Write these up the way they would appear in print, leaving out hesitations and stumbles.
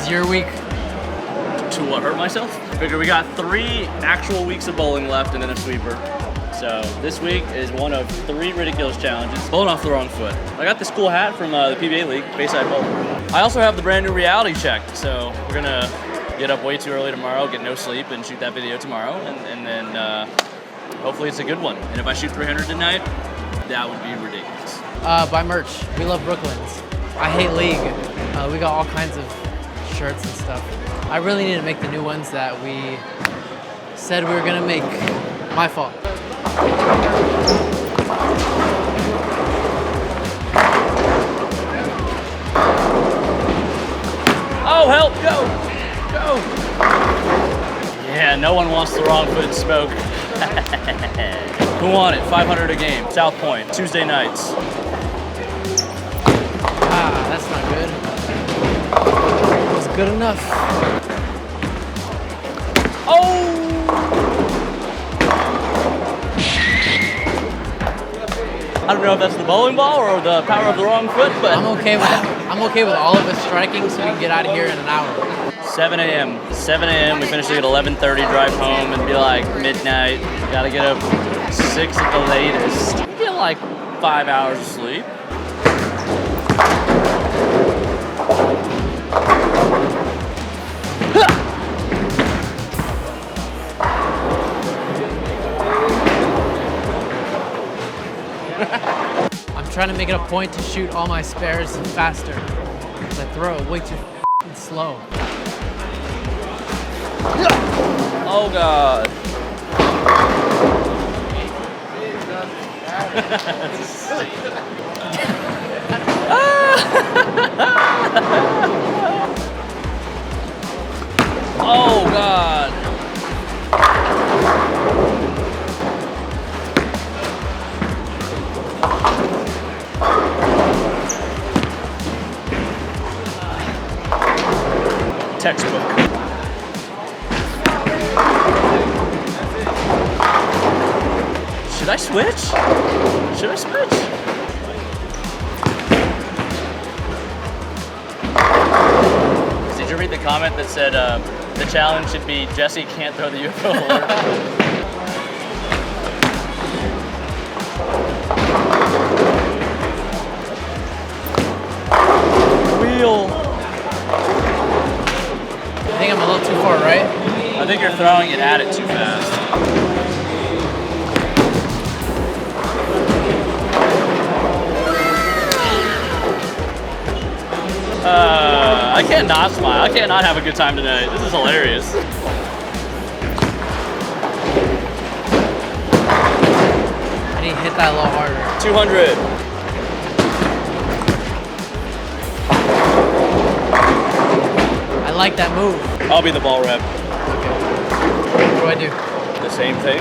is your week? To what, hurt myself? Figure we got 3 actual weeks of bowling left and then a sweeper. So this week is one of 3 ridiculous challenges. Bowling off the wrong foot. I got this cool hat from the PBA League, Bayside Bowl. I also have the brand new reality check, so we're gonna get up way too early tomorrow, get no sleep, and shoot that video tomorrow, and then hopefully it's a good one. And if I shoot 300 tonight, that would be ridiculous. Buy merch. We love Brooklyn's. I hate League. We got all kinds of shirts and stuff. I really need to make the new ones that we said we were gonna make. My fault. Oh, help, go, go. Yeah, no one wants the wrong foot smoke. Who won it? 500 a game, South Point, Tuesday nights. Ah, that's not good. It was good enough. Oh! I don't know if that's the bowling ball or the power of the wrong foot, but I'm okay with all of us striking so we can get out of here in an hour. 7 a.m. 7 a.m. We finish at 11:30, drive home, and be like midnight. Gotta get up 6 at the latest. You get like 5 hours of sleep. I'm trying to make it a point to shoot all my spares faster, because I throw it way too slow. Oh God. Oh God. Textbook. Should I switch? Should I switch? Did you read the comment that said the challenge should be Jesse can't throw the UFO alert? Wheel. I think I'm a little too far right. I think you're throwing it at it too fast. I can't not smile. I can't not have a good time tonight. This is hilarious. I need to hit that a little harder. 200. I like that move. I'll be the ball rep. Okay. What do I do? The same thing.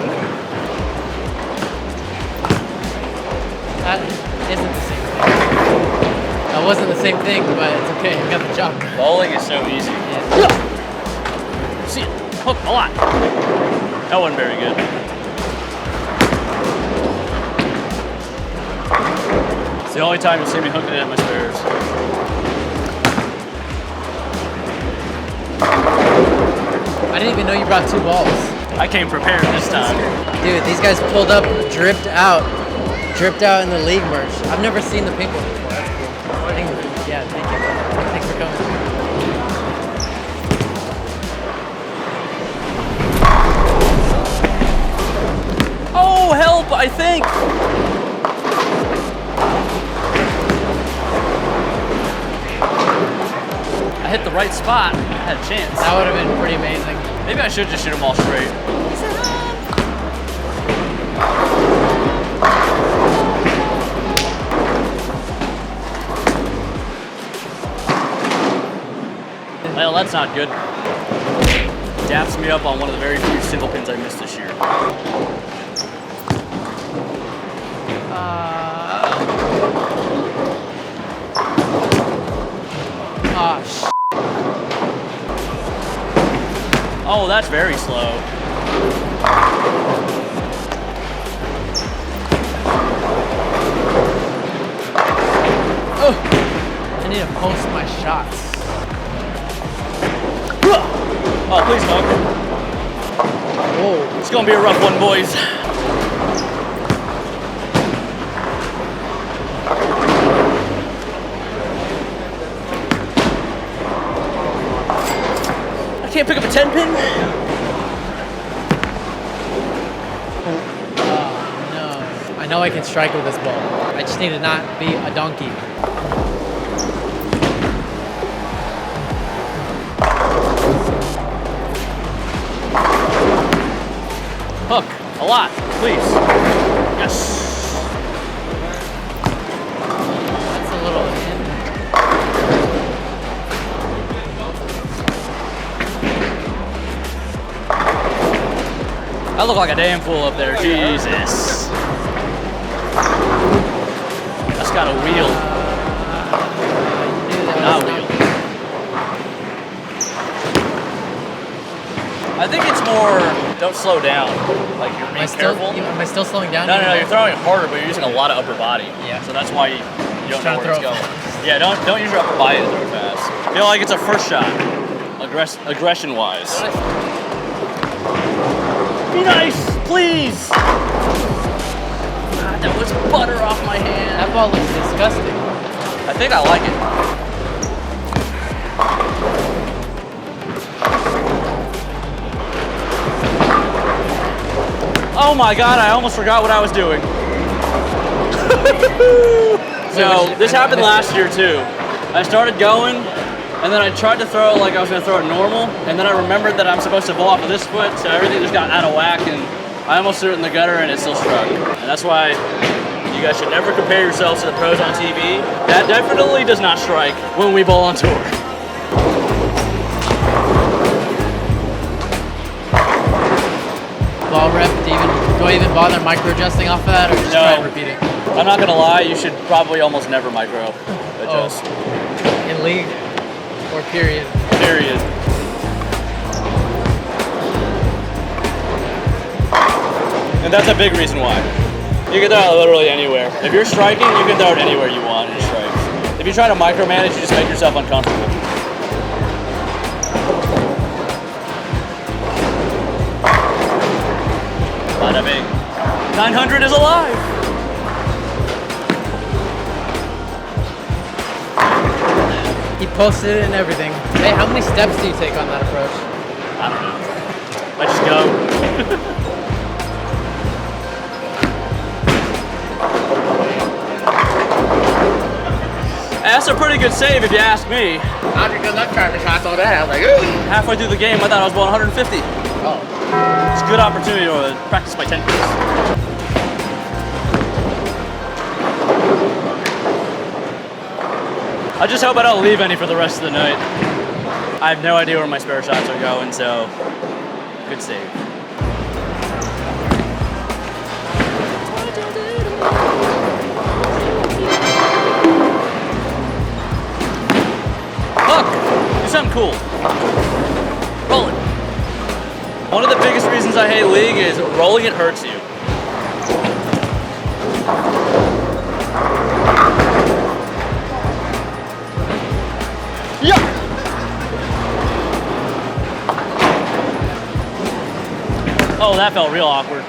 That isn't the same thing. That wasn't the same thing, but it's okay. You got the job. Bowling is so easy. Yeah. See it. Hook a lot. That wasn't very good. It's the only time you'll see me hooking it at my spares. I didn't even know you brought 2 balls. I came prepared this time. Dude, these guys pulled up, dripped out in the league merch. I've never seen the pink one before. That's cool. Thank you. Yeah, thank you. Thanks for coming. Oh, help, I think. I hit the right spot. I had a chance. That would have been pretty amazing. Maybe I should just shoot them all straight. Well, that's not good. Daps me up on one of the very few single pins I missed this year. Oh, that's very slow. Oh, I need to post my shots. Oh, please, Hook. Whoa. It's gonna be a rough one, boys. I can't pick up a 10 pin. Oh, no. I know I can strike with this ball. I just need to not be a donkey. Hook, a lot, please. Yes. That's a little in. I look like a damn fool up there. Jesus. That's got a wheel. Not wheel. I think it's more, don't slow down. Like you're being careful. Am I still slowing down? No, you're throwing it harder, but you're using a lot of upper body. Yeah. So that's why you don't know where it's going. Fast. Yeah, don't use your upper body to throw it fast. I feel like it's a first shot, aggression-wise. Be nice, please! God, that was butter off my hand. That ball looks disgusting. I think I like it. Oh my God, I almost forgot what I was doing. So this happened last year too. I started going, and then I tried to throw like I was gonna throw it normal, and then I remembered that I'm supposed to ball off of this foot, so everything just got out of whack, and I almost threw it in the gutter, and it still struck. And that's why you guys should never compare yourselves to the pros on TV. That definitely does not strike when we bowl on tour. Ball rep, do I even bother micro adjusting off of that, or just try and repeat it? I'm not gonna lie, you should probably almost never micro adjust. Oh. In league or period? Period. And that's a big reason why. You can throw it literally anywhere. If you're striking, you can throw it anywhere you want and it strikes. If you try to micromanage, you just make yourself uncomfortable. Bada bing. 900 is alive! He posted it and everything. Hey, how many steps do you take on that approach? I don't know. I just go. That's a pretty good save if you ask me. How'd you good luck trying to shots on that? I was like, ooh. Halfway through the game, I thought I was bowling 150. Oh. It's a good opportunity to practice my 10 pins. I just hope I don't leave any for the rest of the night. I have no idea where my spare shots are going, so good save. Hook! Do something cool. Roll it. One of the biggest reasons I hate league is rolling it hurts you. Yeah. Oh, that felt real awkward.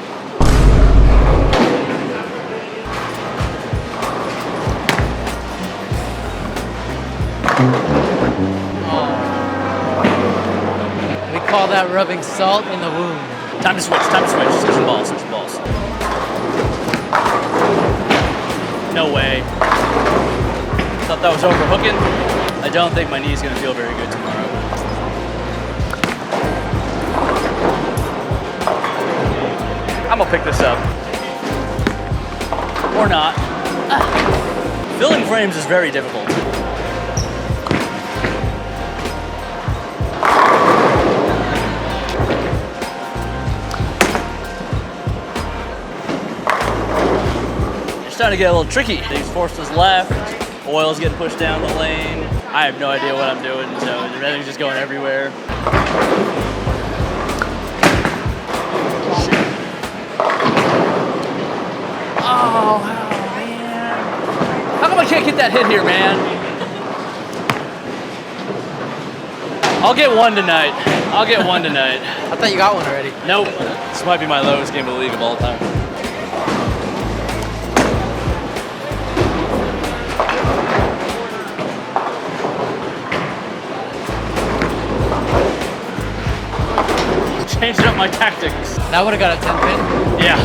We call that rubbing salt in the wound. Time to switch, switch some balls, No way. Thought that was overhooking. I don't think my knee's gonna feel very good tomorrow. I'm gonna pick this up. Or not. Filling frames is very difficult. It's starting to get a little tricky. Things forced us left. Oil's getting pushed down the lane. I have no idea what I'm doing, so everything's just going everywhere. Oh, man. How come I can't get that hit here, man? I'll get one tonight. I'll get one tonight. I thought you got one already. Nope. This might be my lowest game of the league of all time. Changed up my tactics. That would have got a 10 pin. Yeah.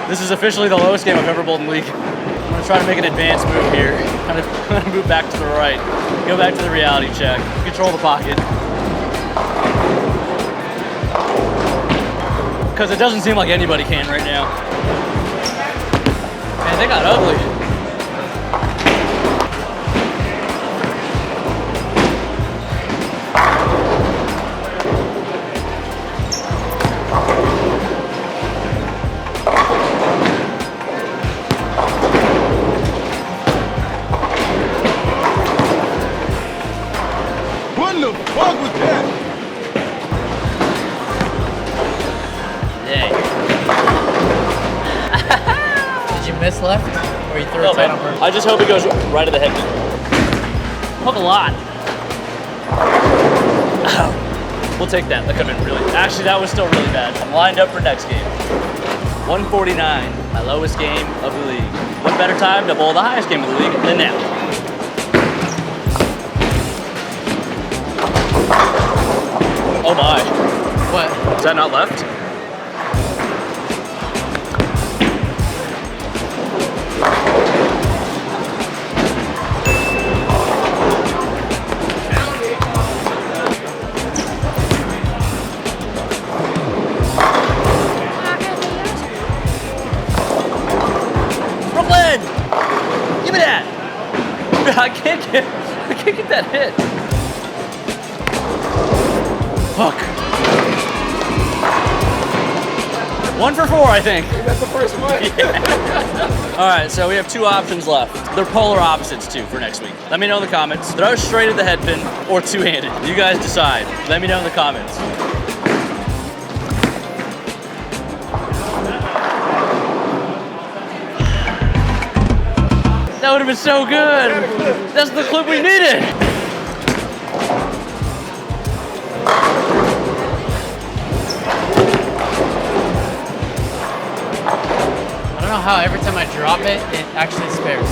This is officially the lowest game I've ever bowled in the league. I'm gonna try to make an advanced move here. I'm gonna move back to the right. Go back to the reality check. Control the pocket. Because it doesn't seem like anybody can right now. Man, they got ugly. What the fuck was that? Dang. Did you miss left? Or you threw No, it tight man. on purpose? I just hope it goes right of the head. Hook a lot. Ow. We'll take that. That could have been really. Actually, that was still really bad. I'm lined up for next game. 149, my lowest game of the league. What better time to bowl the highest game of the league than now? Oh my. What? Is that not left? Brooklyn! Give me that! I can't get that hit. Fuck. 1 for 4, I think. That's the first one. Yeah. All right, so we have 2 options left. They're polar opposites too for next week. Let me know in the comments. Throw straight at the head pin or two-handed. You guys decide. Let me know in the comments. That would have been so good. That's the clip we needed. I don't know how every time I drop it, it actually spares.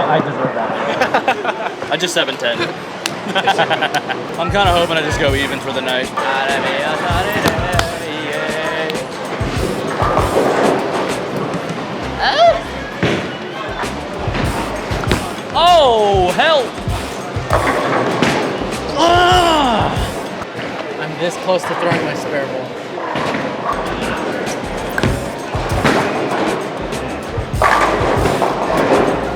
I deserve that. I just 7-10. I'm kind of hoping I just go even for the night. Oh, help! I'm this close to throwing my spare ball.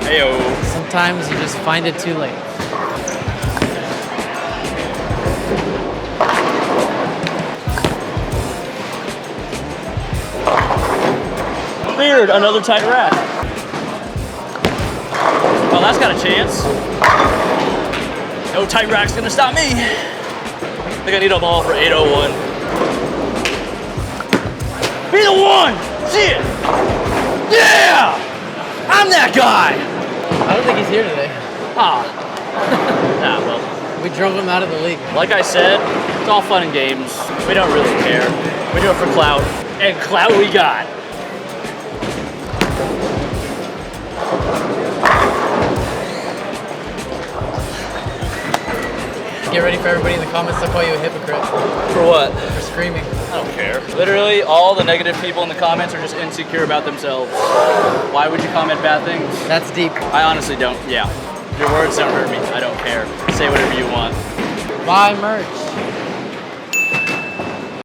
Heyo. Sometimes you just find it too late. Cleared another tight rack. Oh, that's got a chance. No tight rack's gonna stop me. I think I need a ball for 801. Be the one! See it! Yeah! I'm that guy! I don't think he's here today. Ah. Nah, well. We drove him out of the league. Like I said, it's all fun and games. We don't really care. We do it for clout. And clout we got. Get ready for everybody in the comments to call you a hypocrite For what? for screaming. I don't care. Literally, all the negative people in the comments are just insecure about themselves. Why would you comment bad things? That's deep. I honestly don't. Yeah. Your words don't hurt me. I don't care. Say whatever you want. Buy merch.